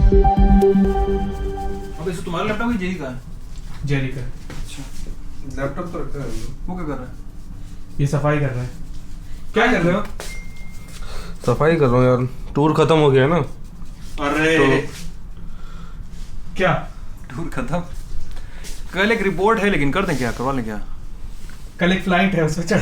अब इसे तुम्हारा लैपटॉप ही जेरी का है? जेरी का। अच्छा, लैपटॉप तो रखा है वो क्या कर रहा है? ये सफाई कर रहा है। क्या कर रहे हो? सफाई कर रहा हूँ यार, टूर खत्म हो गया ना। अरे तो क्या टूर खत्म? कल एक रिपोर्ट है, लेकिन कर दें क्या, करवा लें क्या? कल एक फ्लाइट है, उसमें चढ़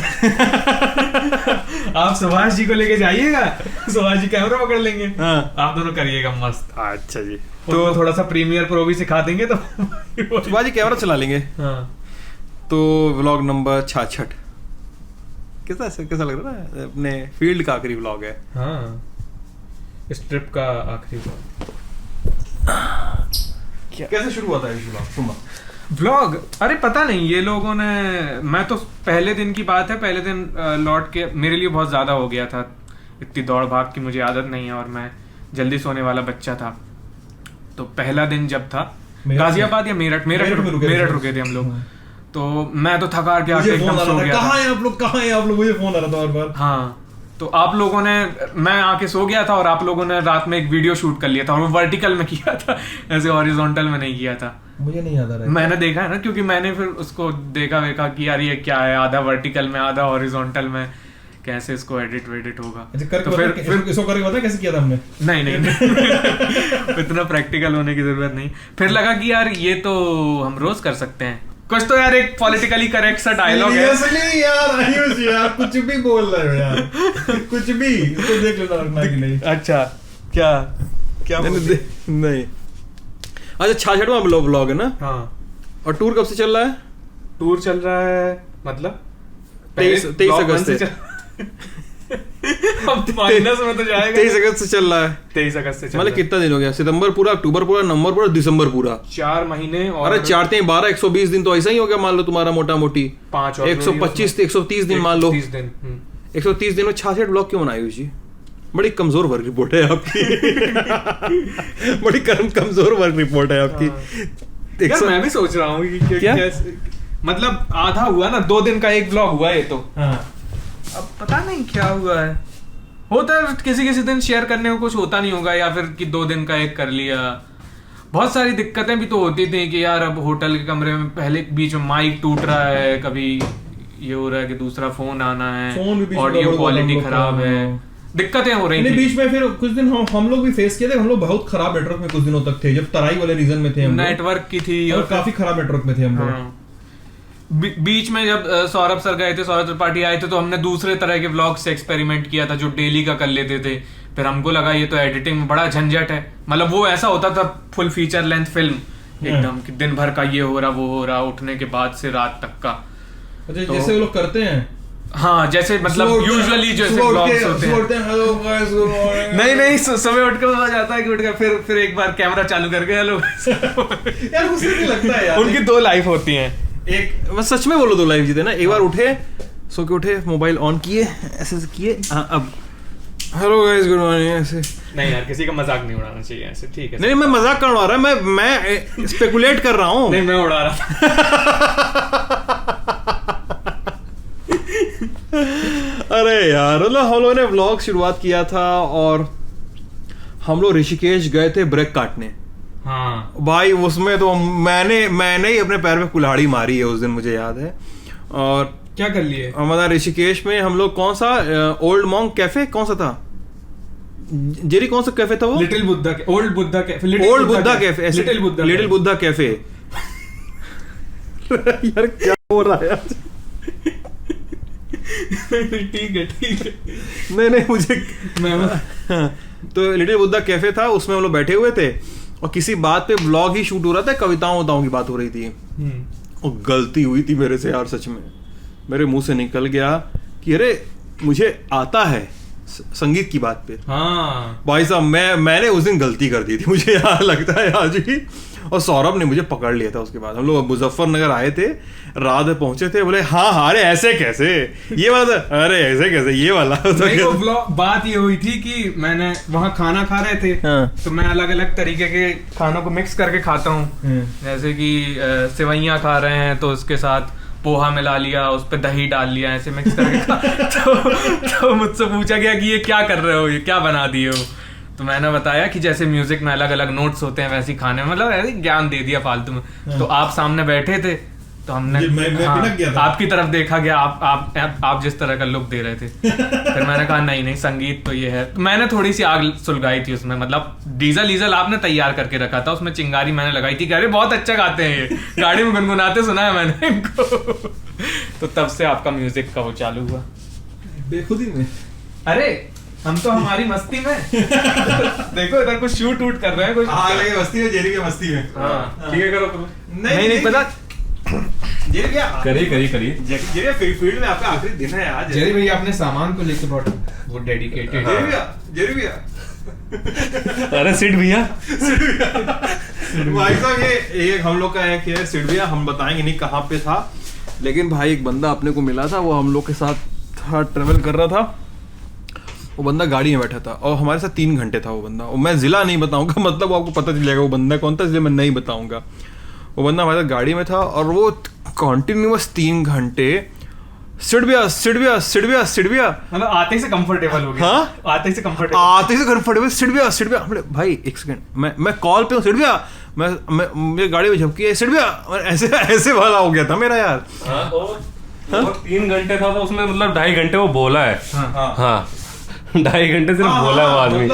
आप सुभाष जी को लेके जाइएगा, सुभाष जी कैमरा पकड़ लेंगे। हाँ। आप दोनों करिएगा मस्त। अच्छा जी, तो थोड़ा सा प्रीमियर प्रो भी सिखा देंगे तो सुभाष जी कैमरा चला लेंगे। हाँ। तो व्लॉग नंबर 66 कैसा लग रहा है? अपने फील्ड का आखिरी व्लॉग है। हाँ, इस ट्रिप का आखिरी कैसे शुरू हुआ था ये व्लॉग? व्लॉग, अरे पता नहीं, ये लोगों ने, मैं तो पहले दिन की बात है, पहले दिन लौट के मेरे लिए बहुत ज्यादा हो गया था, इतनी दौड़ भाग की मुझे आदत नहीं है और मैं जल्दी सोने वाला बच्चा था। तो पहला दिन जब था गाजियाबाद या मेरठ रुके थे हम लोग। तो मैं तो थका के आके एकदम सो गया। कहाँ हैं आप लोग? मुझे फोन आ रहा था बार-बार। हाँ, तो आप लोगों ने, मैं आके सो गया था और आप लोगों ने रात में एक वीडियो शूट कर लिया था और वो वर्टिकल में किया था, ऐसे हॉरिजॉन्टल में नहीं किया था। मुझे नहीं याद आ रहा है। मैंने देखा है ना, क्योंकि मैंने फिर उसको देखा वेखा कि यार ये क्या है, आधा वर्टिकल में आधा हॉरिजॉन्टल में, कैसे इसको एडिट वेडिट होगा। तो फिर इसको करके बता कैसे किया था हमने? नहीं इतना प्रैक्टिकल होने की जरूरत नहीं। फिर लगा कि यार ये तो हम रोज कर सकते हैं कुछ, तो यार एक पॉलिटिकली करेक्ट सा डायलॉग है। यार आयुष यार कुछ भी बोल रहे हो यार, कुछ भी, इसको देख लेना रखना कि नहीं। अच्छा, क्या नहीं। अच्छा, 66वां व्लॉग है ना? हाँ। और टूर कब से चल रहा है? टूर चल रहा है मतलब 23 अगस्त से। अब माइनस में तो जाएगा। 23 अगस्त से चल रहा है। 23 अगस्त से मतलब कितना दिन हो गया? सितंबर पूरा, अक्टूबर पूरा, नवंबर पूरा, दिसंबर पूरा, 4 महीने। और अरे 4 3 12 120 दिन तो ऐसा ही हो गया मान लो तुम्हारा, मोटा मोटी 5 और 125 130 दिन मान लो। 130 दिन 130 दिन में 66 ब्लॉग क्यों बनाई जी? बड़ी कमजोर वर्क रिपोर्ट है आपकी। बड़ी कमजोर वर्क रिपोर्ट है आपकी। यार मैं भी सोच रहा हूँ कि क्या मतलब आधा हुआ ना, 2 दिन का एक ब्लॉग हुआ है तो। हाँ। अब पता नहीं क्या हुआ है, होता है किसी दिन शेयर करने को कुछ होता नहीं होगा, या फिर कि 2 दिन का एक कर लिया। बहुत सारी दिक्कतें भी तो होती थी कि यार अब होटल के कमरे में पहले बीच में माइक टूट रहा है, कभी ये हो रहा है कि दूसरा फोन आना है, ऑडियो क्वालिटी खराब है, दिक्कतें हो रही थी बीच में। फिर कुछ दिन हम लोग भी फेस किए थे, हम लोग बहुत खराब नेटवर्क में कुछ दिनों तक थे, जब तराई वाले रीजन में थे हम लोग, नेटवर्क की थी और काफी खराब नेटवर्क में थे हम लोग। बीच में जब सौरभ सर गए थे, सौरभ त्रिपाठी आए थे, तो हमने दूसरे तरह के व्लॉग से एक्सपेरिमेंट किया था जो डेली का कर लेते थे। फिर हमको लगा ये तो एडिटिंग में बड़ा झंझट है, मतलब वो ऐसा होता था फुल फीचर लेंथ फिल्म एकदम कि दिन भर का ये हो रहा वो हो रहा, उठने के बाद से रात तक का। अच्छा, तो जैसे वो लोग करते हैं। हाँ, जैसे मतलब यूजुअली जैसे व्लॉग्स होते हैं। Hello guys, good morning. नहीं सुबह उठ के मजा आता है कि उठ के फिर एक बार कैमरा चालू करके हेलो। यार मुझे नहीं लगता है यार, उनकी 2 लाइफ होती हैं। एक बस सच में बोलो 2 लाइफ जीते ना। एक बार उठे, सो के उठे, मोबाइल ऑन किए, ऐसे किए, अब हेलो गाइस गुड मॉर्निंग, ऐसे। नहीं यार, किसी का मजाक नहीं उड़ाना चाहिए ऐसे, ठीक है? नहीं, मैं मजाक कर रहा हूँ, मैं स्पेकुलेट कर रहा हूँ। नहीं, मैं उड़ा रहा था। अरे यार, मतलब हम लोगों ने व्लॉग शुरुआत किया था और हम लोग ऋषिकेश गए थे ब्रेक काटने। हाँ भाई, उसमें तो मैंने ही अपने पैर पे कुल्हाड़ी मारी है उस दिन, मुझे याद है। और क्या कर लिए? हमारा ऋषिकेश में हम लोग कौन सा ओल्ड मॉन्क कैफे, कौन सा था जेरी, कौन सा कैफे था वो? Little Buddha, old Buddha cafe, little Buddha cafe. यार क्या हो रहा है आज? ठीक है। नहीं मुझे तो लिटिल बुद्धा कैफे था, उसमें हम लोग बैठे हुए थे और किसी बात पे ब्लॉग ही शूट हो रहा था, कविताओं की बात हो रही थी। और गलती हुई थी मेरे से यार, सच में मेरे मुंह से निकल गया कि अरे मुझे आता है संगीत की बात पे। हाँ भाई साहब, मैंने उस दिन गलती कर दी थी, मुझे यार लगता है आज ही। और सौरभ ने मुझे पकड़ लिया था उसके बाद। हम लोग मुजफ्फरनगर आए थे, रात में पहुंचे थे, बोले हाँ अरे ऐसे कैसे, ये वाला था, अरे ऐसे कैसे, ये वाला बात ये हुई थी कि मैंने वहाँ खाना खा रहे थे। हाँ। तो मैं अलग अलग तरीके के खानों को मिक्स करके खाता हूँ। जैसे कि सेवैयाँ खा रहे हैं तो उसके साथ पोहा मिला लिया, उस पर दही डाल लिया, ऐसे मिक्स करके तो मुझसे पूछा गया कि ये क्या कर रहे हो, ये क्या बना दिए हो। तो मैंने बताया कि जैसे म्यूजिक में अलग अलग नोट्स होते हैं वैसे ही खाने में, मतलब ऐसे ज्ञान दे दिया फालतू में। तो आप सामने बैठे थे तो हमने आपकी तरफ देखा गया, आप जिस तरह का लुक दे रहे थे। फिर मैंने कहा नहीं संगीत तो ये है। तो मैंने थोड़ी सी आग सुलगाई थी उसमें, मतलब डीजल आपने तैयार करके रखा था, उसमें चिंगारी मैंने लगाई थी कि अरे बहुत अच्छा गाते हैं ये, गाड़ी में गुनगुनाते सुना है मैंने इनको। तो तब से आपका म्यूजिक का वो चालू हुआ बेखुदी में। अरे हम तो हमारी मस्ती में देखो इधर कुछ शूट वूट कर रहे हैं कुछ। लगे मस्ती में, जेरी की मस्ती में। ठीक है करो। नहीं पता करिए फील्ड में आपका आखिरी दिन है आज। जेरी भैया अपने सामान को लेकर बहुत वो डेडिकेटेड। जेरी भैया अरे सिड भैया भाई साहब ये हम लोग का है सिड भैया, हम बताएंगे नहीं कहाँ पे था, लेकिन भाई एक बंदा अपने को मिला था, वो हम लोग के साथ था, ट्रेवल कर रहा था। वो बंदा गाड़ी में बैठा था और हमारे साथ 3 घंटे था वो बंदा। और मैं जिला नहीं बताऊंगा, मतलब वो आपको पता चल जाएगा वो बंदा कौन था, इसलिए मैं नहीं बताऊंगा। वो बंदा हमारे साथ गाड़ी में था और वो कॉन्टिन्यूअस 3 घंटे सिडबिया मतलब आते से कंफर्टेबल हो गया। हाँ? आते से कंफर्टेबल सिडबिया। भाई एक सेकंड, मैं कॉल पे हूँ सिडबिया, मैं मेरी गाड़ी में झपकी है सिडबिया, ऐसे वाला हो गया था मेरा यार। 3 घंटे था तो उसमें मतलब 2.5 घंटे वो बोला है। हाँ 2.5 घंटे सिर्फ बोला वो आदमी।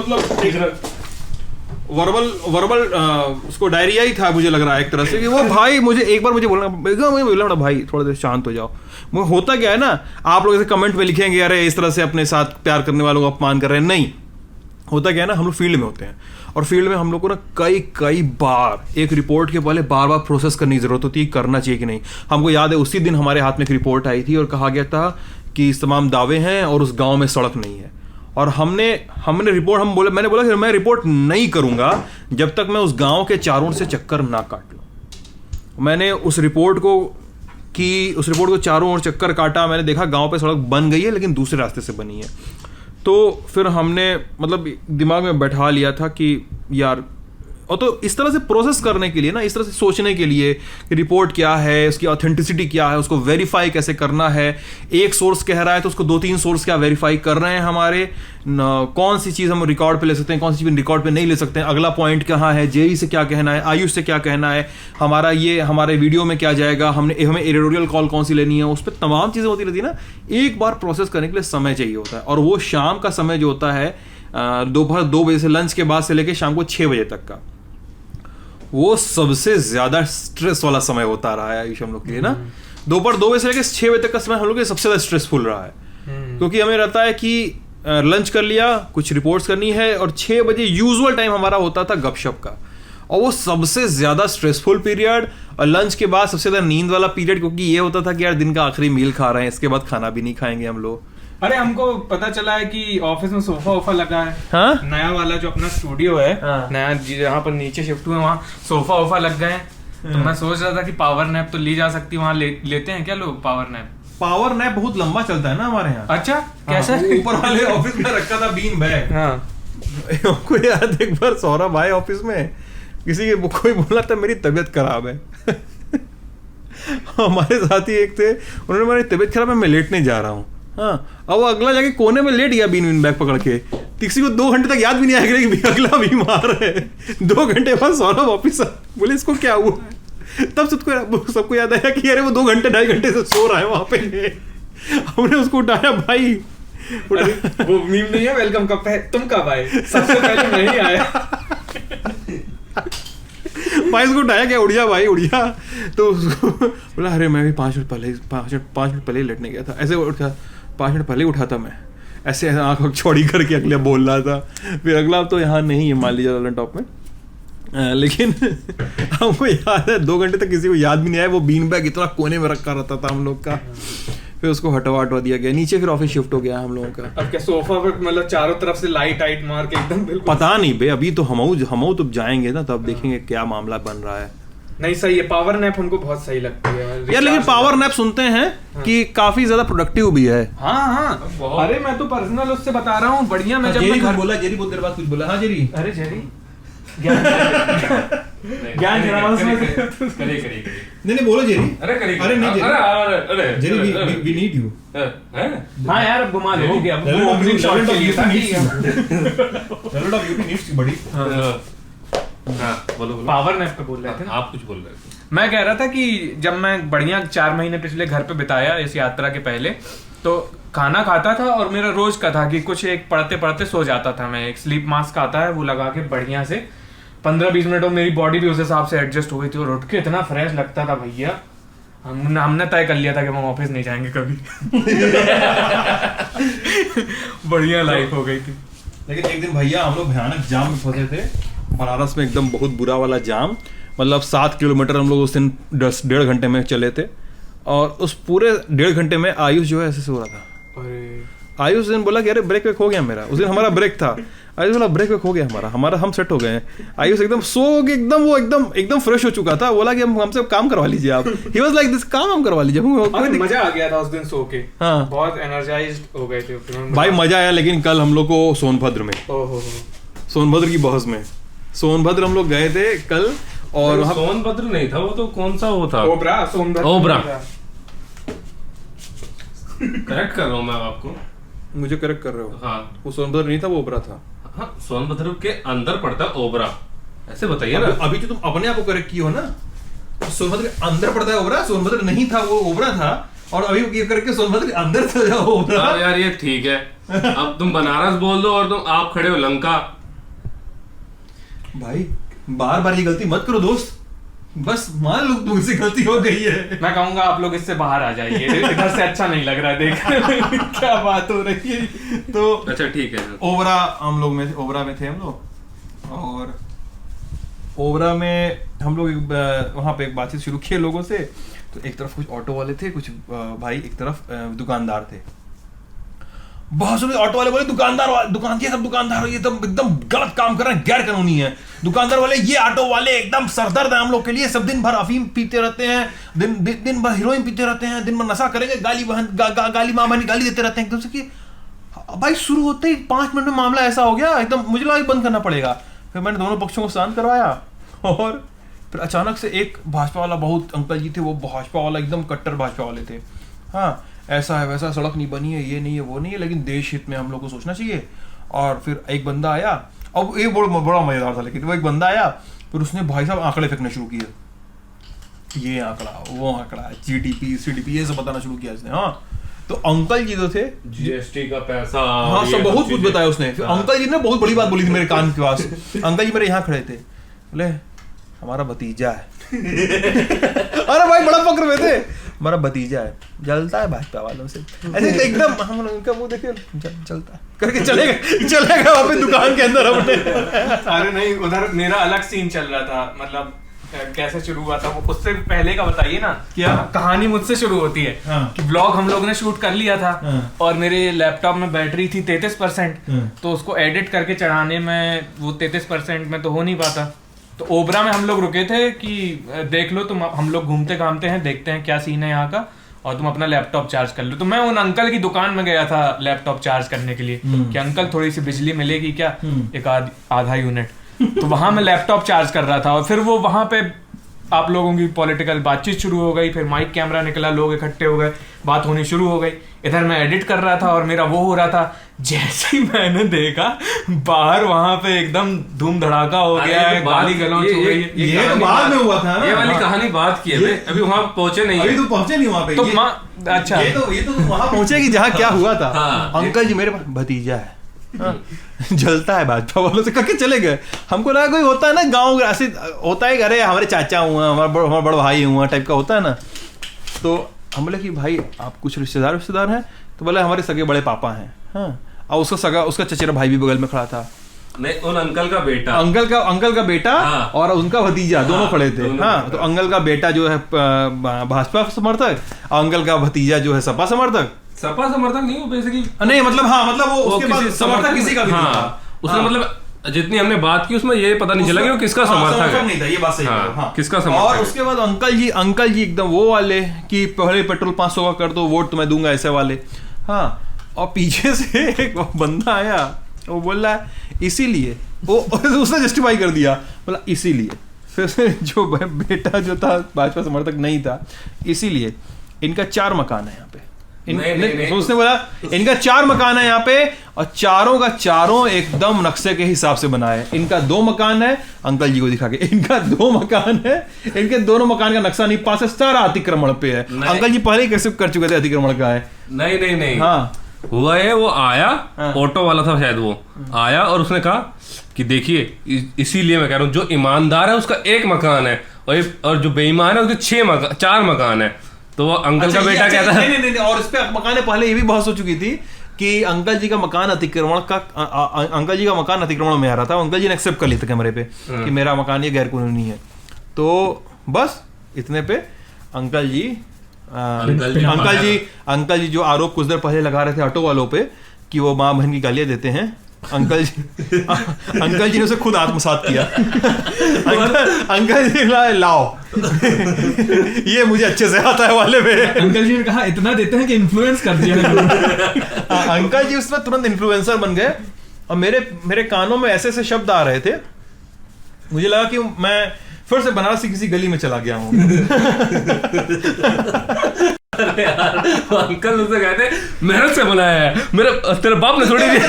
मतलब वर्बल उसको डायरिया ही था मुझे लग रहा है एक तरह से, कि वो भाई मुझे एक बार मुझे बोलना भाई थोड़ा देर शांत हो जाओ। वो होता क्या है ना, आप लोग ऐसे कमेंट में लिखेंगे अरे इस तरह से अपने साथ प्यार करने वालों को अपमान कर रहे हैं, नहीं होता क्या है ना, हम लोग फील्ड में होते हैं और फील्ड में हम लोग को ना कई बार एक रिपोर्ट के पहले बार प्रोसेस करने की जरूरत होती है, करना चाहिए कि नहीं। हमको याद है उसी दिन हमारे हाथ में एक रिपोर्ट आई थी और कहा गया था कि इस तमाम दावे हैं और उस गांव में सड़क नहीं है, और हमने रिपोर्ट मैंने बोला कि मैं रिपोर्ट नहीं करूंगा जब तक मैं उस गांव के चारों से चक्कर ना काट लूं। मैंने उस रिपोर्ट को चारों ओर चक्कर काटा, मैंने देखा गांव पे सड़क बन गई है लेकिन दूसरे रास्ते से बनी है। तो फिर हमने मतलब दिमाग में बैठा लिया था कि यार, और तो इस तरह से प्रोसेस करने के लिए ना, इस तरह से सोचने के लिए कि रिपोर्ट क्या है, उसकी ऑथेंटिसिटी क्या है, उसको वेरीफाई कैसे करना है, एक सोर्स कह रहा है तो उसको 2-3 सोर्स क्या वेरीफाई कर रहे हैं हमारे, कौन सी चीज़ हम रिकॉर्ड पे ले सकते हैं, कौन सी चीज़ रिकॉर्ड पे नहीं ले सकते हैं, अगला पॉइंट कहाँ है, जेई से क्या कहना है, आयुष से क्या कहना है, हमारे वीडियो में क्या जाएगा, हमें एडिटोरियल कॉल कौन सी लेनी है, उस पर तमाम चीज़ें होती रहती है ना। एक बार प्रोसेस करने के लिए समय चाहिए होता है, और वो शाम का समय जो होता है दोपहर 2 बजे से लंच के बाद से लेकर शाम को 6 बजे तक का, वो सबसे ज्यादा स्ट्रेस वाला समय होता रहा है आयुष हम लोग के लिए ना। दोपहर 2 बजे से लेकर 6 बजे तक का समय हम लोग के सबसे ज्यादा स्ट्रेसफुल रहा है, क्योंकि हमें रहता है कि लंच कर लिया, कुछ रिपोर्ट्स करनी है, और 6 बजे यूजुअल टाइम हमारा होता था गपशप का, और वो सबसे ज्यादा स्ट्रेसफुल पीरियड, और लंच के बाद सबसे ज्यादा नींद वाला पीरियड, क्योंकि ये होता था कि यार दिन का आखिरी मील खा रहे हैं, इसके बाद खाना भी नहीं खाएंगे हम लोग। अरे हमको पता चला है कि ऑफिस में सोफा लगा है। हाँ? नया वाला जो अपना स्टूडियो है, नया जहाँ पर नीचे शिफ्ट हुए वहाँ सोफा लग गए हैं। तो मैं सोच रहा था कि पावर नैप तो ली जा सकती है, वहाँ लेते हैं क्या लोग पावर नैप बहुत लंबा चलता है ना हमारे यहाँ। अच्छा कैसे? ऊपर वाले ऑफिस में रखा था बीन बैग। आपको याद एक बार सौरभ आए ऑफिस में, कोई बोला था मेरी तबीयत खराब है हमारे साथी एक थे, उन्होंने मेरी तबीयत खराब है मैं लेटने जा रहा हूँ। हाँ, अब वो अगला जाके कोने में लेट गया बीन बैग पकड़ के, किसी को 2 घंटे तक याद भी नहीं आएगा कि अगला बीमार है। 2 घंटे बाद सौरभ ऑफिस बोले इसको क्या हुआ है, तब सबको याद आया कि अरे वो 2 घंटे 2.5 घंटे से सो रहा है वहां पे। हमने उसको उठाया, भाई वो मीम नहीं है वेलकम कब है, तुम कब आए, सबसे पहले मैं ही आया भाई उसको उठाया, क्या उड़ जा भाई उड़ जा, तो उसको बोला अरे मैं भी 5 मिनट पहले लेटने गया था, ऐसे उठा 5 मिनट पहले उठा था मैं, ऐसे आँख चौड़ी करके अगले बोल रहा था। फिर अगला तो यहाँ नहीं है मान लीजिए ललन टॉप में, लेकिन हमको याद है 2 घंटे तक किसी को याद भी नहीं आया, वो बीन बैग इतना कोने में रखा रहता था हम लोग का। फिर उसको हटवा दिया गया नीचे, फिर ऑफिस शिफ्ट हो गया हम लोगों का। अब क्या सोफा पे मतलब चारों तरफ से लाइट मार के एकदम बिल्कुल पता नहीं बे, अभी तो हम तो जाएंगे ना तब देखेंगे क्या मामला बन रहा है। नहीं सही है, पावर नैप हमको बहुत सही लगती है यार, लेकिन पावर नैप सुनते हैं कि काफी ज्यादा प्रोडक्टिव भी है। हाँ अरे मैं तो पर्सनल उससे बता रहा हूँ, बढ़िया। मैं जब जेरी बहुत देर बाद कुछ बोला। हाँ जेरी, अरे जेरी ज्ञान चढ़ा उसमें से। करिए नहीं बोलो जेरी। अरे नहीं अरे जेरी वी नीड यू। हाँ यार अब घुमा दे ठीक है, अब वो ओपनिंग शॉट के लिए था कि बड़ी। बोलो पावर नैप पे बोल रहे थे ना आप, कुछ बोल रहे थे। मैं कह रहा था कि जब मैं बढ़िया 4 महीने पिछले घर पे बिताया इस यात्रा के पहले, तो खाना खाता था और मेरा रोज का था कि कुछ एक पढ़ते पढ़ते सो जाता था मैं। एक स्लीप मास्क आता है वो लगा के बढ़िया से 15-20 मिनट में मेरी बॉडी भी उस हिसाब से एडजस्ट हो गई थी और उठ के इतना फ्रेश लगता था भैया। हमने तय कर लिया था कि हम ऑफिस नहीं जाएंगे कभी। बढ़िया लाइफ हो गई थी। लेकिन एक दिन भैया हम लोग भयानक जाम में फंसे थे बनारस में, एकदम बहुत बुरा वाला जाम। मतलब 7 किलोमीटर हम लोग उस दिन 1.5 घंटे में चले थे और उस पूरे 1.5 घंटे में आयुष जो है ऐसे हो रहा था। आयुष दिन बोला कि अरे ब्रेक वेक हो गया मेरा। उस दिन हमारा ब्रेक था। आयुष बोला ब्रेक वेक हो गया हमारा हम सेट हो गए हैं। आयुष एकदम सो के एकदम फ्रेश हो चुका था। बोला कि हमसे काम करवा लीजिए आप। ही वाज लाइक दिस, काम हम करवा लीजिए। मजा आ गया था उस दिन सो के। हाँ बहुत एनर्जाइज्ड हो गए थे भाई, मजा आया। लेकिन कल हम लोग को सोनभद्र में, सोनभद्र की बहस में सोनभद्र हम लोग गए थे कल। और सोनभद्र नहीं था वो, तो कौन सा वो था? ओबरा। करेक्ट कर रहा हूँ मैं आपको। मुझे करेक्ट कर रहे हो? हाँ वो सोनभद्र नहीं था, वो ओबरा था। हाँ सोनभद्र के अंदर पड़ता है ओबरा, ऐसे बताइए ना। अभी तो तुम अपने आप को करेक्ट किए हो ना। सोनभद्र के अंदर पड़ता है ओबरा, सोनभद्र नहीं था वो ओबरा था। और अभी ये करके सोनभद्र के अंदर था ओबरा। यार ये ठीक है। अब तुम बनारस बोल दो और तुम आप खड़े हो लंका। भाई बार बार ये गलती मत करो दोस्त, बस मान लो तुमसे गलती हो गई है। मैं कहूंगा आप लोग इससे बाहर आ जाइए, इधर से अच्छा नहीं लग रहा है देख। क्या बात हो रही है। तो अच्छा ठीक है। ओबरा हम लोग में ओबरा में थे हम लोग। और ओबरा में हम लोग वहाँ पे एक बातचीत शुरू की लोगों से। तो एक तरफ कुछ ऑटो वाले थे, कुछ भाई एक तरफ दुकानदार थे। बहुत सारे ऑटो वाले बोले दुकान ये सब दुकानदार ये तो एकदम गलत काम कर रहे हैं, गैर कानूनी है। दुकानदार वाले ये ऑटो वाले एकदम सरदर्द है हम लोग के लिए, सब दिन भर अफीम पीते रहते हैं, दिन भर हीरोइन पीते रहते हैं, दिन भर नशा करेंगे, गाली माँ बहन गाली देते रहते हैं एकदम से। कि भाई शुरू होते ही 5 मिनट में मामला ऐसा हो गया एकदम, मुझे लगा बंद करना पड़ेगा। फिर मैंने दोनों पक्षों को शांत करवाया और फिर अचानक से एक भाजपा वाला, बहुत अंकल जी थे वो भाजपा वाला, एकदम कट्टर भाजपा वाले थे। हाँ ऐसा है वैसा, सड़क नहीं बनी है, ये नहीं है वो नहीं है, लेकिन देश हित में हम लोग को सोचना चाहिए। और फिर एक बंदा आया, अब ये बड़ा मजेदार था। लेकिन वो एक बंदा आया, फिर उसने भाई साहब आंकड़े फेंकने शुरू किए, ये आंकड़ा वो आंकड़ा, जीडीपी सीडीपी ये सब बताना शुरू किया इसने। हाँ तो अंकल जी जो थे, जीएसटी का पैसा, हाँ सब बहुत कुछ बताया उसने। फिर अंकल जी ने बहुत बड़ी बात बोली थी मेरे कान के पास। अंकल जी मेरे यहाँ खड़े थे, बोले हमारा भतीजा है। अरे भाई बड़ा पकड़ में थे, हमारा भतीजा है, जलता है भाजपा वालों से, ऐसे एकदम हम उनका मुंह देखे चलता है करके चलेगा वहाँ पे दुकान के अंदर अपने। अरे नहीं, उधर मेरा अलग सीन चल रहा था। मतलब कैसे शुरू हुआ था वो उससे पहले का बताइए ना। क्या कहानी मुझसे शुरू होती है। हाँ। कि ब्लॉग हम लोग ने शूट कर लिया था। हाँ। और मेरे लैपटॉप में बैटरी थी 33%। तो उसको एडिट करके चढ़ाने में वो 33% में तो हो नहीं पाता। तो ओबरा में हम लोग रुके थे कि देख लो तुम, हम लोग घूमते घामते हैं, देखते हैं क्या सीन है यहाँ का, और तुम अपना लैपटॉप चार्ज कर लो। तो मैं उन अंकल की दुकान में गया था लैपटॉप चार्ज करने के लिए कि अंकल थोड़ी सी बिजली मिलेगी क्या, एक आधा यूनिट। तो वहां मैं लैपटॉप चार्ज कर रहा था और फिर वो वहां पे आप लोगों की पॉलिटिकल बातचीत शुरू हो गई। फिर माइक कैमरा निकला, लोग इकट्ठे हो गए, बात होनी शुरू हो गई। इधर मैं एडिट कर रहा था और मेरा वो हो रहा था। जैसे ही मैंने देखा बाहर वहां पे एकदम धूम धड़ाका हो गया है, गाली गलौज हो गई। ये तो बाद में हुआ था ना, ये वाली कहानी बात की है, अभी वहां पहुंचे नहीं, अभी तो पहुंचे नहीं वहां पे। तो अच्छा ये तो वहां पहुंचेगी जहाँ क्या हुआ था। अंकल जी मेरे पास भतीजा है, जलता है भाजपा वालों से करके चले गए। हमको लगा कोई होता है ना गाँव ऐसे होता है, अरे हमारे चाचा हुआ, हमारा बड़ा भाई हुआ टाइप का होता है ना। तो हम बोले कि भाई आप कुछ रिश्तेदार हैं? तो बोले हमारे सगे बड़े पापा हैं। हाँ और उसका चचेरा भाई भी बगल में खड़ा था। नहीं, उन अंकल का बेटा, अंकल का बेटा हाँ। और उनका भतीजा दोनों खड़े थे। हाँ तो अंकल का बेटा जो है भाजपा समर्थक, अंकल का भतीजा जो है सपा समर्थक। सपा समर्थक नहीं, वो बेसिकली नहीं मतलब हाँ मतलब वो उसके बाद समर्थक किसी का भी नहीं था। उसने मतलब जितनी हमने बात की उसमें ये पता नहीं चला कि वो किसका समर्थक है। नहीं था, ये बात सही है। हाँ किसका समर्थक। और उसके बाद अंकल जी एकदम वो वाले कि पहले पेट्रोल 500 का कर दो, वोट तुम्हें दूंगा, ऐसे वाले। हाँ और पीछे से एक बंदा आया, वो बोल रहा है इसीलिए, वो उसने जस्टिफाई कर दिया, बोला इसीलिए। फिर जो बेटा जो था भाजपा समर्थक नहीं था, इसीलिए इनका 4 मकान है यहाँ पे। उसने बोला इनका 4 मकान है यहाँ पे और चारों का चारों एकदम नक्शे के हिसाब से बना है। इनका 2 मकान है, अंकल जी को दिखा के, इनका 2 मकान है, इनके दोनों मकान का नक्शा नहीं पास है, सारा अतिक्रमण पे है। अंकल जी पहले ही कैसे कर चुके थे अतिक्रमण का है। नहीं हाँ हुआ है, वो आया, ऑटो वाला था शायद, वो आया और उसने कहा कि देखिए, इसीलिए मैं कह रहा हूँ जो ईमानदार है उसका 1 मकान है और जो बेईमान है उसके 4 मकान है। तो वो अंकल का बेटा कहता है नहीं, और इस पे मकान पहले ये भी बहस हो चुकी थी कि अंकल जी का मकान अतिक्रमण का अंकल जी का मकान अतिक्रमण में आ रहा था। अंकल जी ने एक्सेप्ट कर लिया था कैमरे पे कि मेरा मकान ये गैर कानूनी है। तो बस इतने पे अंकल जी जो आरोप कुछ देर पहले लगा रहे थे ऑटो वालों पे कि वो माँ बहन की गालियां देते हैं, अंकल जी ने उसे खुद आत्मसात किया। अंकल जी लाओ ये मुझे अच्छे से आता है वाले में। अंकल जी ने कहा इतना देते हैं कि इन्फ्लुएंस कर दिया। अंकल जी उसमें तुरंत इन्फ्लुएंसर बन गए और मेरे कानों में ऐसे ऐसे शब्द आ रहे थे, मुझे लगा कि मैं फिर से बनारस की किसी गली में चला गया हूँ। अरे यार, अंकल उसे कहते मेहनत से बनाया है, तेरे बाप ने थोड़ी मैंने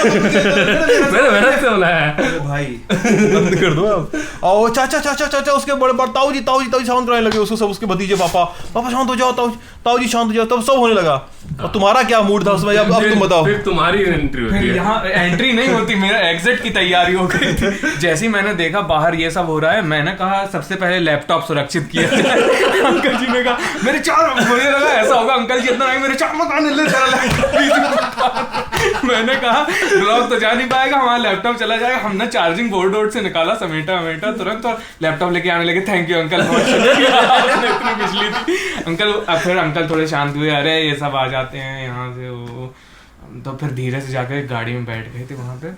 मेहनत से बनाया है। अरे भाई बंद कर दो अब। और चाचा उसके बड़े ताऊ जी शांत रहने लगे, उसको सब उसके भतीजे पापा शांत हो जाओ, ताऊ जी शांत हो जाओ, तब सब होने लगा। और तुम्हारा क्या मूड था उसमें, अब तुम बताओ। फिर तुम्हारी एंट्री होती है। यहाँ एंट्री नहीं होती, मेरा एग्जिट की तैयारी हो गई थी। जैसे ही मैंने देखा बाहर ये सब हो रहा है, मैंने कहा सबसे पहले लैपटॉप सुरक्षित किया जाए। अंकल जी ने कहा मुझे लगा ऐसा होगा, अंकल जी इतना मेरे 4 मकान ले मैंने कहा ब्लॉग तो जा नहीं पाएगा, हमारा लैपटॉप चला जाएगा। हमने चार्जिंग बोर्ड से निकाला, समेटा तुरंत और लैपटॉप लेके आने लगे। थैंक यू अंकल, इतनी बिजली थी। अंकल फिर अंकल थोड़े शांत हुए, अरे ये सब आ जाते हैं यहाँ से वो। तो फिर धीरे से जाकर गाड़ी में बैठ गए थे वहां पे।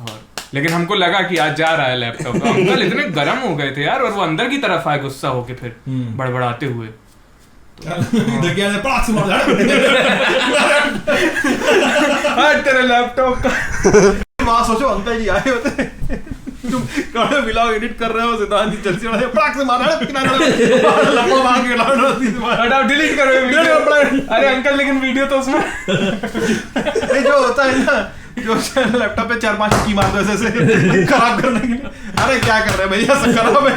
और लेकिन हमको लगा कि आज जा रहा है लैपटॉप। तो अंकल इतने गर्म हो गए थे यार, और वो अंदर की तरफ आए गुस्सा होके फिर बड़बड़ाते हुए। तेरे लैपटॉप का वहां सोचो अंकल जी आए होते, तुम कड़े ब्लॉग एडिट कर रहे हो, सिद्धांत जी चल से पटाख से मारा हटाओ, डिलीट करो वीडियो। अरे अंकल लेकिन वीडियो तो उसमें जो होता है ना, जो लैपटॉप पे 4-5 की मार दो ऐसे खराब करने के लिए। अरे क्या कर रहे हैं भैया, सब खराब है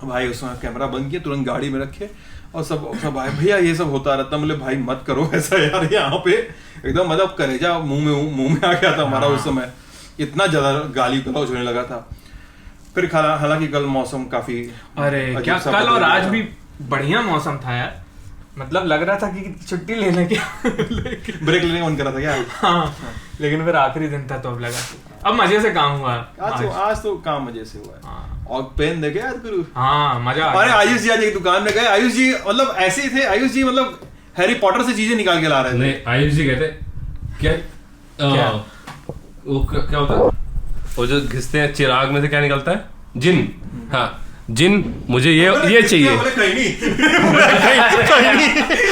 भाई। उसमें कैमरा बंद किया, तुरंत गाड़ी में रखे और सब भाई भैया ये सब होता रहता। बोले भाई मत करो ऐसा यार, यहाँ पे एकदम मतलब कलेजा मुंह में आ गया था हमारा उस समय, इतना ज्यादा गाली गलौज होने लगा था। फिर हालांकि कल मौसम काफी, अरे क्या कल और आज भी बढ़िया मौसम था यार, मतलब लग रहा था कि छुट्टी लेने के ब्रेक लेने का मन कर रहा था क्या। हाँ, लेकिन फिर आखिरी दिन था तो अब लगा अब मजे से काम हुआ। आज तो काम मजे से हुआ है। और पेन देखे यार गुरु, हाँ मजा। अरे आयुष जी आज एक दुकान में गए, आयुष जी मतलब ऐसे ही थे, आयुष जी मतलब हैरी पॉटर से चीजें निकाल के ला रहे थे। नहीं, आयुष जी कहते क्या वो क्या होता है, वो जो घिसते हैं चिराग में से क्या निकलता है, जिन। हाँ जिन, मुझे ये चाहिए।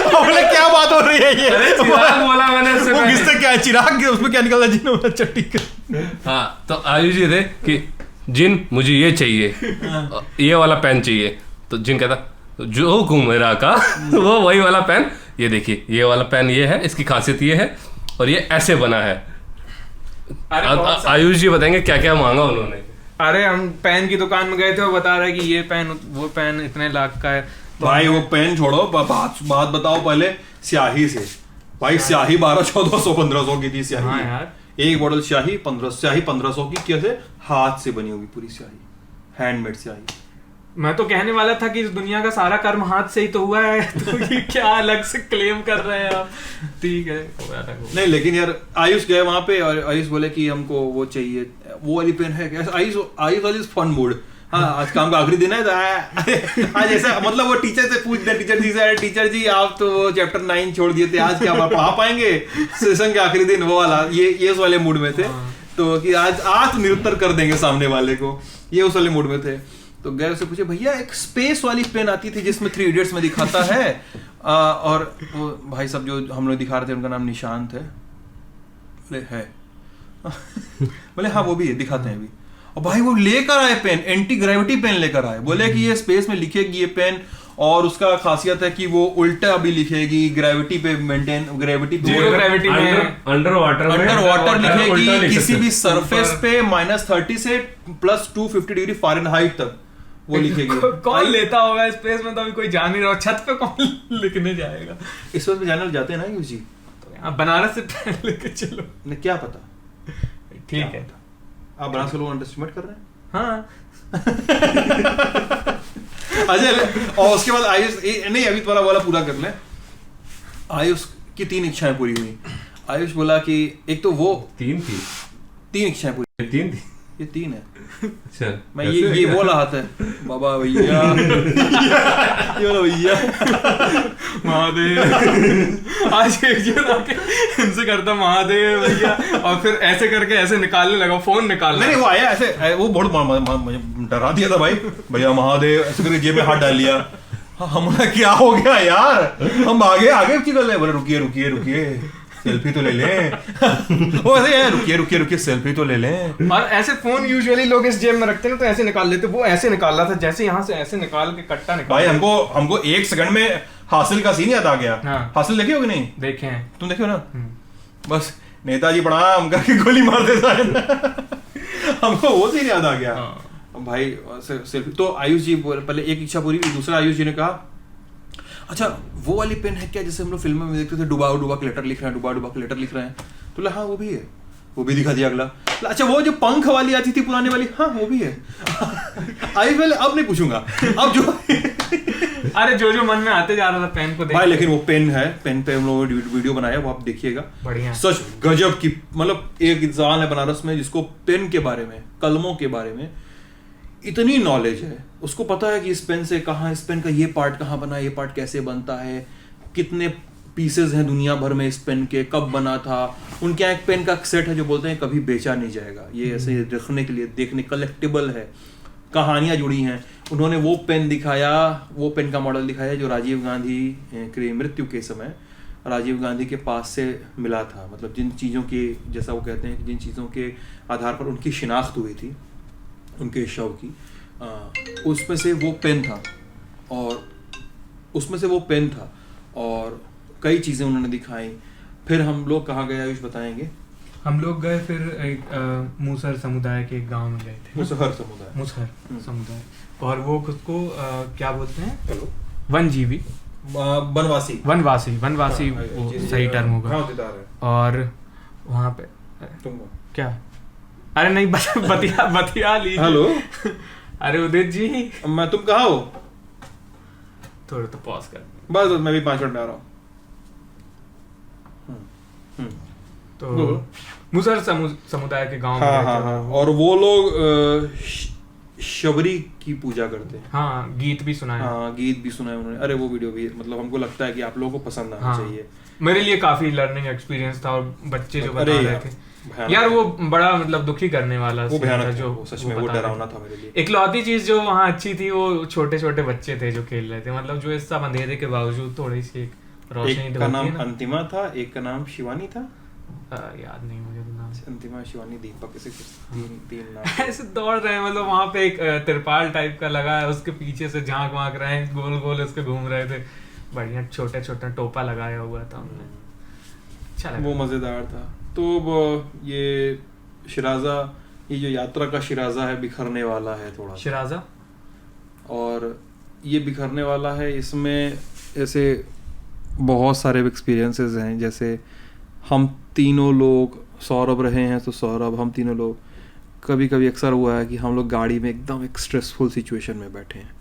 बोले क्या बात हो रही है ये, चिराग बोला मैंने उससे वो घिसते क्या है, चिराग उसमें क्या निकलता है, जिन बोला चट्टी। हाँ तो आयुष जी थे कि जिन मुझे ये चाहिए, ये वाला पेन चाहिए। तो जिन कहता जो हुकुम मेरा का वो वही वाला पेन, ये देखिए ये वाला पेन ये है, इसकी खासियत ये है और ये ऐसे बना है। आयुष जी बताएंगे क्या क्या मांगा उन्होंने। अरे हम पेन की दुकान में गए थे, वो बता रहा है कि ये पेन वो पेन इतने लाख का है। भाई वो पेन छोड़ो, बात बताओ पहले स्याही से। भाई स्याही 1200, 1500 की थी स्याही। हाँ यार, एक बॉटल स्याही 1500 की, कैसे हाथ से बनी होगी पूरी स्याही, हैंडमेड स्याही। मैं तो कहने वाला था कि इस दुनिया का सारा कर्म हाथ से ही तो हुआ है, तो ये क्या अलग से क्लेम कर रहे हैं आप। ठीक है, नहीं लेकिन यार आयुष गए वहां पे और आयुष बोले कि हमको वो चाहिए, वो वाली पेन है क्या। आयुष वाली फन मूड, हाँ आज काम का आखिरी दिन है तो आज ऐसा मतलब वो टीचर से पूछते, टीचर जी आप तो वो चैप्टर 9 छोड़ दिए थे, आज क्या पढ़ा पाएंगे सेशन के आखिरी दिन, वो वाला ये उस वाले मूड में थे। तो कि आज निरुत्तर कर देंगे सामने वाले को, ये उस वाले मूड में थे। तो गए उससे पूछे भैया एक स्पेस वाली पेन आती थी जिसमें 3 इडियट्स में दिखाता है, और वो भाई सब जो हम लोग दिखा रहे थे उनका नाम निशांत है। बोले है बोले हाँ वो भी है, दिखाते हैं अभी। और भाई वो लेकर आए पेन, एंटी ग्रेविटी पेन लेकर आए, बोले कि ये स्पेस में लिखेगी ये पेन, और उसका खासियत है कि वो उल्टा भी लिखेगी, ग्रेविटी पे मेंटेन, ग्रेविटी अंडर वाटर लिखेगी, किसी भी सरफेस पे -30 से +250 डिग्री फ़ारेनहाइट तक वो लिखेगी। कौन लेता होगा स्पेस में, तो अभी कोई जा नहीं रहा, छत पे कौन लिखने जाएगा? इस वक्त जाने जाते हैं ना यूजी, तो यहाँ बनारस से पेन लेके चलो, ने क्या पता। ठीक है, आप बनारस के लोग अंडरस्टिमेट कर रहे हैं। हाँ। अच्छा, और उसके बाद आयुष नहीं, अभी वाला पूरा कर ले। आयुष की 3 इच्छाएं पूरी हुई। आयुष बोला कि एक तो वो 3 इच्छाएं पूरी, 3 थी, ये 3 है। अच्छा, मैं ये बोल रहा था, बाबा भैया ये बोला भैया महादेव, आज एक जन आके इनसे करता महादेव भैया, और फिर ऐसे करके ऐसे निकालने लगा, फोन निकालने। नहीं, वो आया ऐसे, वो बहुत मुझे डरा दिया था भाई, भैया महादेव ऐसे करके जेब में हाथ डाल लिया। हमारा क्या हो गया यार, हम आगे निकल रहे, बोले रुकिए सेल्फी तो ले लें। वो ऐसे यार रुकिए सेल्फी तो ले लें। और ऐसे फोन यूजुअली लोग इस जेब में रखते हैं तो ऐसे निकाल लेते, वो ऐसे निकाल रहा था जैसे यहाँ से ऐसे निकाल के कट्टा निकाल। भाई हमको 1 सेकंड में हासिल का सीन याद आ गया। हाँ। हासिल देखे हो कि नहीं? देखे हैं। तुम देखे हो ना? बस नेताजी प्रणाम करके गोली मार देता है। हमको वो सीन याद आ गया। भाई सेल्फी तो आयुष जी पहले एक इच्छा पूरी हुई, दूसरा आयुष जी ने कहा अच्छा वो वाली पेन है क्या, जैसे हम लोग फिल्मों में देखते थे, डुबा के लेटर लिख रहे हैं। तो हाँ वो भी है, वो भी दिखा दिया अगला। अच्छा वो जो पंख वाली आती थी पुराने वाली, हाँ वो भी है। आई पहले अब नहीं पूछूंगा, अब जो अरे जो मन में आते जा रहा था पेन को देख भाई, लेकिन वो पेन है, पेन पे हम लोगों ने वीडियो बनाया, वो आप देखिएगा, बढ़िया सच गजब की। मतलब एक इंसान है बनारस में जिसको पेन के बारे में, कलमों के बारे में इतनी नॉलेज है, उसको पता है कि इस पेन से कहाँ, इस पेन का ये पार्ट कहाँ बना, ये पार्ट कैसे बनता है, कितने पीसेस हैं दुनिया भर में इस पेन के, कब बना था। उनके यहाँ एक पेन का सेट है जो बोलते हैं कभी बेचा नहीं जाएगा, ये ऐसे रखने के लिए, देखने, कलेक्टिबल है, कहानियाँ जुड़ी हैं। उन्होंने वो पेन दिखाया, वो पेन का मॉडल दिखाया जो राजीव गांधी की मृत्यु के समय राजीव गांधी के पास से मिला था। मतलब जिन चीज़ों की, जैसा वो कहते हैं, जिन चीज़ों के आधार पर उनकी शिनाख्त हुई थी उनके शव की, उसमें से वो पेन था, और कई चीज़ें उन्होंने दिखाई। फिर हम लोग कहाँ गए आयुष बताएंगे? हम लोग गए फिर एक मुसहर समुदाय के एक गांव में गए थे। मुसहर समुदाय, और वो खुद को क्या बोलते हैं, वनजीवी, वनवासी वो सही टर्म होगा। और वहाँ पे क्या, अरे नहीं बतिया लीजिए। हेलो अरे उदित जी, मैं, तुम कहाँ हो? थोड़ा तो पॉज कर, बस मैं भी 5 मिनट में आ रहा हूँ। तो मुसहर समुदाय के गांव में हाँ। और वो लोग शबरी की पूजा करते हैं। हाँ, गीत भी सुनाए उन्होंने। अरे वो वीडियो भी, मतलब हमको लगता है कि आप लोगों को पसंद आना चाहिए। मेरे लिए काफी लर्निंग एक्सपीरियंस था, और बच्चे जो बता रहे थे यार वो बड़ा मतलब दुखी करने वाला, वो भयानक जो सच में वो डरावना था मेरे लिए। इकलौती चीज जो वहाँ अच्छी थी वो छोटे बच्चे थे जो खेल रहे थे, मतलब जो इस सब अंधेरे के बावजूद थोड़ी सी रोशनी। एक का नाम अंतिमा था, एक का नाम शिवानी था, याद नहीं मुझे नाम। अंतिमा, शिवानी, दीपक, ऐसे तीन नाम ऐसे दौड़ रहे हैं, मतलब वहाँ पे एक तिरपाल टाइप का लगा है, उसके पीछे से झांक वाँक रहे हैं, गोल गोल उसके घूम रहे थे, बढ़िया छोटा टोपा लगाया हुआ था हमने, अच्छा लगा, वो मजेदार था। तो ये शिराजा, ये जो यात्रा का शिराजा है, बिखरने वाला है थोड़ा शिराजा, और ये बिखरने वाला है। इसमें ऐसे बहुत सारे एक्सपीरियंसेस हैं, जैसे हम तीनों लोग, सौरभ रहे हैं तो सौरभ, हम तीनों लोग कभी कभी अक्सर हुआ है कि हम लोग गाड़ी में एकदम एक स्ट्रेसफुल सिचुएशन में बैठे हैं,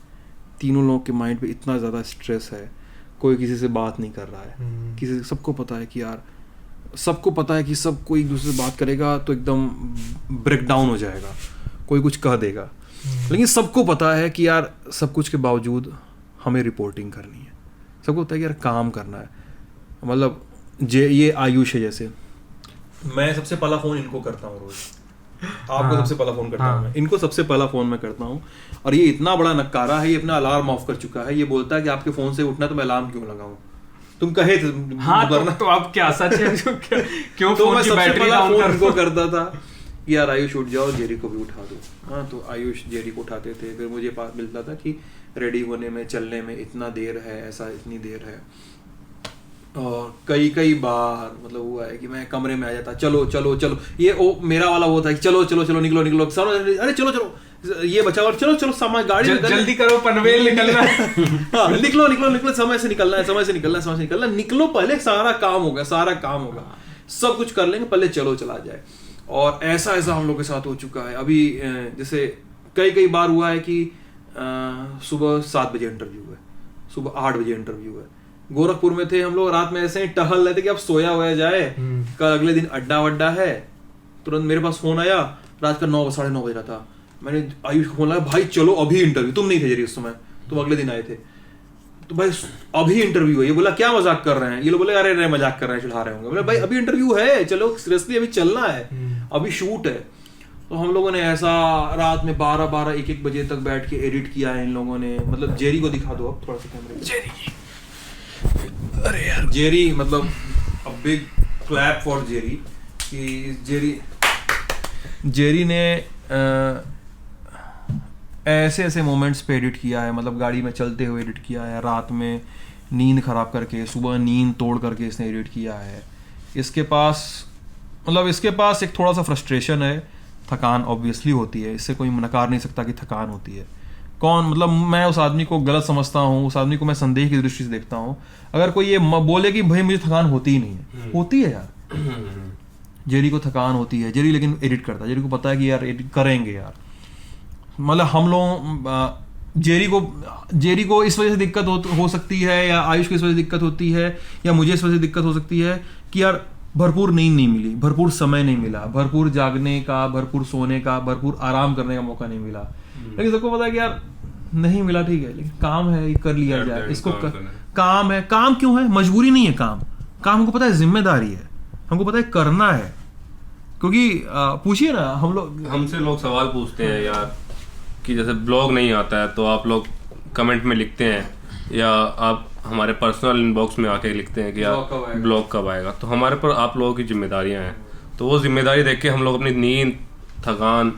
तीनों लोगों के माइंड पे इतना ज़्यादा स्ट्रेस है, कोई किसी से बात नहीं कर रहा है, किसी से, सबको पता है कि यार, सबको पता है कि सब कोई एक दूसरे से बात करेगा तो एकदम ब्रेक डाउन हो जाएगा, कोई कुछ कह देगा, लेकिन सबको पता है कि यार सब कुछ के बावजूद हमें रिपोर्टिंग करनी है, सबको पता है कि यार काम करना है। मतलब ये आयुष है, जैसे मैं सबसे पहला फ़ोन इनको करता हूँ रोज़, आपको सबसे पहला फ़ोन करता हूँ मैं, इनको सबसे पहला फ़ोन मैं करता हूँ। और ये इतना बड़ा नक्कारा है, ये अपना अलार्म ऑफ कर चुका है, ये बोलता है कि आपके फ़ोन से उठना तो मैं अलार्म क्यों लगाऊं, तुम कहे हाँ, तो अब क्या सच है क्यों तो मैं सबसे पहला फ़ोन इनको करता था, कि यार आयुष उठ जाओ, जेरी को भी उठा दो। हाँ, तो आयुष जेरी को उठाते थे, फिर मुझे मिलता था कि रेडी होने में, चलने में इतना देर है, ऐसा इतनी देर है। और कई बार मतलब हुआ है कि मैं कमरे में आ जाता, चलो चलो चलो, ये मेरा वाला वो था कि चलो चलो चलो निकलो निकलो, अरे चलो चलो ये बचा, और चलो चलो सामान गाड़ी जल्दी करो, पनवेल निकलना है। हाँ, निकलो निकलो निकलो, समय से निकलना है, समय से निकलना है, समय से निकलना, निकलो पहले, सारा काम होगा, सारा काम होगा, सब कुछ कर लेंगे, पहले चलो चला जाए। और ऐसा ऐसा हम लोग के साथ हो चुका है। अभी जैसे कई बार हुआ है कि सुबह 7 बजे इंटरव्यू है, सुबह 8 बजे इंटरव्यू है। गोरखपुर में थे हम लोग, रात में ऐसे ही टहल रहे थे कि अब सोया हुआ जाए, कल अगले दिन अड्डा वड्डा है। तुरंत मेरे पास फोन आया, रात का 9 साढ़े 9 बज रहा था। मैंने आयुष को फोन लगाया, भाई चलो अभी इंटरव्यू, तुम नहीं थे जरी उस समय, तुम अगले दिन आए थे, तो भाई अभी इंटरव्यू है। ये बोला क्या मजाक कर रहे हैं, ये लोग बोले अरे मजाक कर रहे हैं, चिढ़ा रहे होंगे। बोले भाई अभी इंटरव्यू है, चलो सीरियसली अभी चलना है, अभी शूट है। तो हम लोगों ने ऐसा रात में 12 1 बजे तक बैठ के एडिट किया है इन लोगों ने। मतलब जेरी को दिखा दो अब थोड़ा सा कैमरे, जेरी, अरे यार जेरी, मतलब a big clap for Jerry, कि जेरी ने ऐसे ऐसे मोमेंट्स पे एडिट किया है, मतलब गाड़ी में चलते हुए एडिट किया है, रात में नींद खराब करके, सुबह नींद तोड़ करके इसने एडिट किया है। इसके पास एक थोड़ा सा फ्रस्ट्रेशन है, थकान ऑब्वियसली होती है, इससे कोई नकार नहीं सकता कि थकान होती है। मतलब मैं उस आदमी को गलत समझता हूँ, उस आदमी को मैं संदेह की दृष्टि से देखता हूँ। अगर कोई ये बोले कि भाई मुझे थकान होती ही नहीं है, होती है यार, जेरी को थकान होती है, जेरी लेकिन एडिट करता है, जेरी को पता है कि यार एडिट करेंगे यार। मतलब हम लोग जेरी को इस वजह से दिक्कत हो सकती है, या आयुष को इस वजह से दिक्कत होती है, या मुझे इस वजह से दिक्कत हो सकती है कि यार भरपूर नींद नहीं मिली, भरपूर समय नहीं मिला, भरपूर जागने का, भरपूर सोने का, भरपूर आराम करने का मौका नहीं मिला। लेकिन सबको पता है कि यार नहीं मिला, ठीक है, लेकिन काम है, कर लिया जाए इसको। काम है, काम क्यों है, मजबूरी नहीं है, काम हमको पता है, जिम्मेदारी है, हमको पता है करना है। क्योंकि पूछिए ना, हमसे लोग सवाल पूछते हैं यार कि जैसे ब्लॉग नहीं आता है तो आप लोग कमेंट में लिखते हैं, या आप हमारे पर्सनल इनबॉक्स में आके लिखते हैं कि यार ब्लॉग कब आएगा। तो हमारे पर आप लोगों की जिम्मेदारियां हैं, तो वो जिम्मेदारी देख के हम लोग अपनी नींद, थकान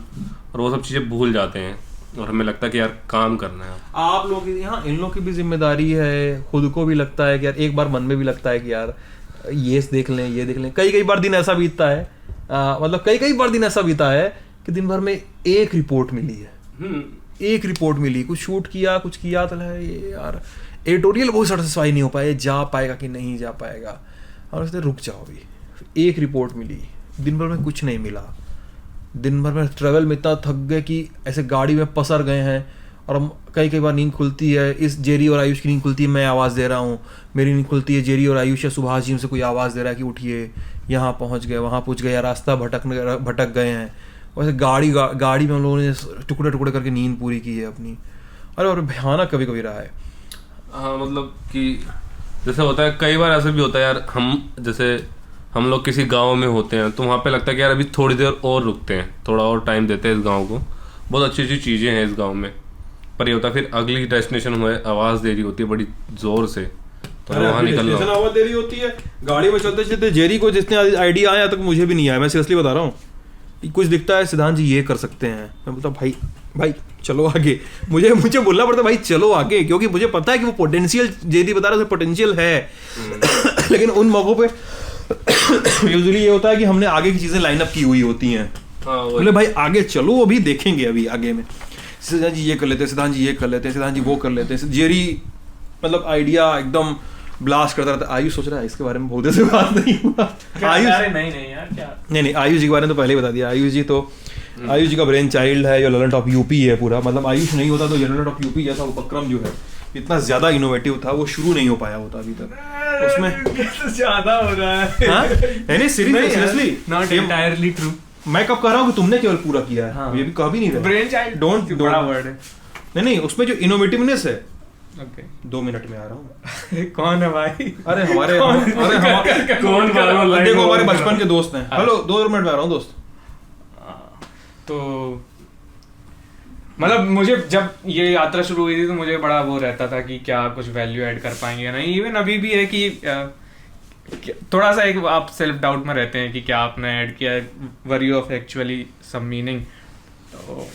और वो सब चीज़ें भूल जाते हैं, और हमें लगता है कि यार काम करना है। आप लोग यहाँ इन लोग की भी जिम्मेदारी है, खुद को भी लगता है कि यार, एक बार मन में भी लगता है कि यार ये देख लें, ये देख लें। कई बार दिन ऐसा बीतता है, मतलब कई बार दिन ऐसा बीता है कि दिन भर में एक रिपोर्ट मिली है, एक रिपोर्ट मिली, कुछ शूट किया, कुछ किया, तो ये यार एडिटोरियल बहुत सेटिस्फाई नहीं हो पाया, जा पाएगा कि नहीं जा पाएगा, और उसने रुक जाओ अभी। एक रिपोर्ट मिली, दिन भर में कुछ नहीं मिला, दिन भर में ट्रेवल में इतना थक गए कि ऐसे गाड़ी में पसर गए हैं। और हम कई बार नींद खुलती है, इस जेरी और आयुष की नींद खुलती है, मैं आवाज़ दे रहा हूँ, मेरी नींद खुलती है, जेरी और आयुष या सुभाष जी से कोई आवाज़ दे रहा है कि उठिए, यहाँ पहुँच गए, वहाँ पहुँच गए, या रास्ता भटक गए हैं। वैसे गाड़ी में हम लोगों ने टुकड़े करके नींद पूरी की है अपनी। अरे और भयानक कभी रहा है। हाँ, मतलब कि जैसे होता है, कई बार ऐसा भी होता है यार, हम लोग किसी गांव में होते हैं तो वहाँ पे लगता है कि यार अभी थोड़ी देर और रुकते हैं, थोड़ा और टाइम देते हैं इस गांव को, बहुत अच्छी चीज़ें हैं इस गांव में। पर ये होता है फिर अगली डेस्टिनेशन में आवाज़ दे रही होती है बड़ी जोर से, तो वहाँ निकलना आवाज़ दे रही होती है। गाड़ी में चलते जेरी को जितने आइडिया आया तक मुझे भी नहीं आया, मैं सीरियसली बता रहा हूँ। कुछ दिखता है, सिद्धांत जी ये कर सकते हैं, मैं बोलता भाई चलो आगे। मुझे बोलना पड़ता भाई चलो आगे, क्योंकि मुझे पता है कि वो पोटेंशियल जेडी बता रहा है, पोटेंशियल है। लेकिन उन मौकों पे यूजुअली ये होता है कि हमने आगे की चीजें लाइन अप की हुई होती हैं। बोले भाई आगे चलो, अभी देखेंगे, अभी आगे में सिद्धांत जी ये कर लेते हैं, सिद्धांत जी ये कर लेते हैं, सिद्धांत जी वो कर लेते हैं। जेरी मतलब आइडिया एकदम ब्लास्ट करता रहता है। आयुष सोच रहा है इसके बारे में बहुत से बात नहीं हुआ। आयुष नहीं यार, क्या नहीं आयुष जी के बारे में तो पहले ही बता दिया। आयुष जी का ब्रेन चाइल्ड है, जो ललन टॉप यूपी है पूरा। मतलब आयुष नहीं होता तो ललन टॉप यूपी जैसा उपक्रम जो है इतना ज्यादा इनोवेटिव था, वो शुरू नहीं हो पाया होता अभी तक। उसमें ज्यादा हो रहा है। नहीं सीरियसली नॉट एंटायरली ट्रू। मैं कब कह रहा हूँ कि तुमने केवल पूरा किया है, हाँ। ये भी कभी नहीं रहा। ब्रेन चाइल्ड डोंट बड़ा वर्ड है। नहीं उसमें जो इनोवेटिवनेस है। ओके 2 मिनट में आ रहा हूँ। कौन है भाई? अरे कौन देखो हमारे बचपन के दोस्त हैं। हेलो 2 मिनट में आ रहा हूँ दोस्त। तो मतलब मुझे जब ये यात्रा शुरू हुई थी तो मुझे बड़ा वो रहता था कि क्या कुछ वैल्यू ऐड कर पाएंगे या नहीं। इवन अभी भी है कि थोड़ा सा एक आप सेल्फ डाउट में रहते हैं कि क्या आपने ऐड किया है, were you of actually some meaning,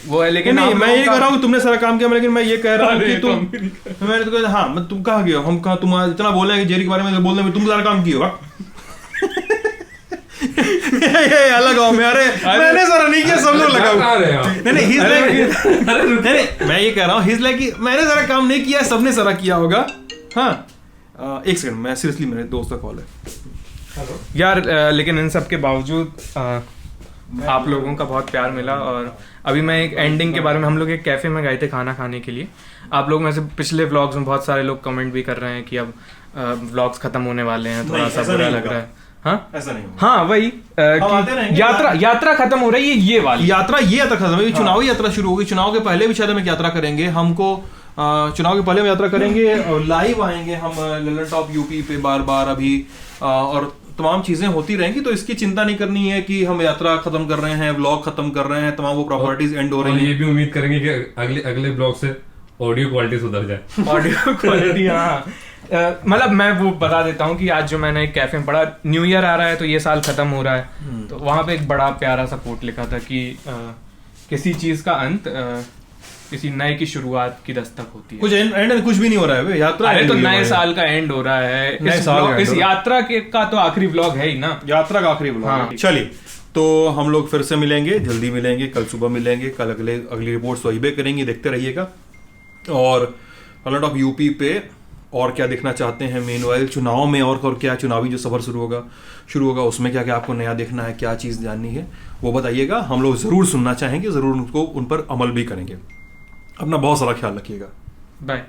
वो है। लेकिन नहीं, मैं ये कह रहा हूँ कि तुमने सारा काम किया, लेकिन मैं ये कह रहा हूँ कि तुम, मैंने तो कहा हाँ, तुम कहाँ गए हो, हम कहाँ, तुम इतना बोल रहे हैं जेरी के बारे में बोलने में, तुम सारा काम किए हो। ये अलग हो में, अरे मैंने सारा नहीं किया, सब लोग लगा। नहीं, मैं ये कह रहा हूँ हिज लाइक मैंने सारा काम नहीं किया, सबने सारा किया होगा। हाँ, एक सेकंड, मैं सीरियसली, मेरे दोस्त का कॉल है यार। लेकिन इन सब के बावजूद आप लोगों का बहुत प्यार मिला। और अभी मैं एक एंडिंग के बारे में, हम लोग एक कैफे में गए थे खाना खाने के लिए। आप लोग में से पिछले व्लॉग्स में बहुत सारे लोग कमेंट भी कर रहे हैं कि अब व्लॉग्स खत्म होने वाले हैं, थोड़ा सा बुरा लग रहा है। हाँ, ऐसा नहीं होगा। हाँ, वही यात्रा खत्म हो रही है, ये वाली यात्रा खत्म है, चुनावी यात्रा शुरू होगी। चुनाव के पहले भी शायद हम एक यात्रा करेंगे, हमको चुनाव के पहले हम यात्रा करेंगे, लाइव आएंगे हम ललन टॉप यूपी पे बार अभी, और तमाम चीजें होती रहेंगी। तो इसकी चिंता नहीं करनी है कि हम यात्रा खत्म कर रहे हैं, व्लॉग खत्म कर रहे हैं, तमाम वो प्रॉपर्टीज एंड हो रही है। ये भी उम्मीद करेंगे कि अगले ब्लॉग से ऑडियो क्वालिटी सुधर जाए। ऑडियो क्वालिटी, हाँ। मतलब मैं वो बता देता हूँ कि आज जो मैंने एक कैफे में पढ़ा, न्यू ईयर आ रहा है तो ये साल खत्म हो रहा है, तो वहां पे एक बड़ा प्यारा सा कोट लिखा था कि किसी चीज का अंत किसी नए की शुरुआत की दस्तक होती है। कुछ एंड कुछ भी नहीं हो रहा है यात्रा, तो नए साल का एंड हो रहा है, इस यात्रा का तो आखिरी व्लॉग है ही ना, यात्रा का आखिरी व्लॉग। चलिए, तो हम लोग फिर से मिलेंगे, जल्दी मिलेंगे, कल सुबह मिलेंगे, कल अगली रिपोर्ट वही करेंगे, देखते रहिएगा। और ललन टॉप यूपी पे और क्या देखना चाहते हैं, मेनवाइल चुनाव में और क्या चुनावी जो सफर शुरू होगा उसमें क्या क्या आपको नया देखना है, क्या चीज़ जाननी है, वो बताइएगा। हम लोग ज़रूर सुनना चाहेंगे, ज़रूर उनको उन पर अमल भी करेंगे। अपना बहुत सारा ख्याल रखिएगा। बाय।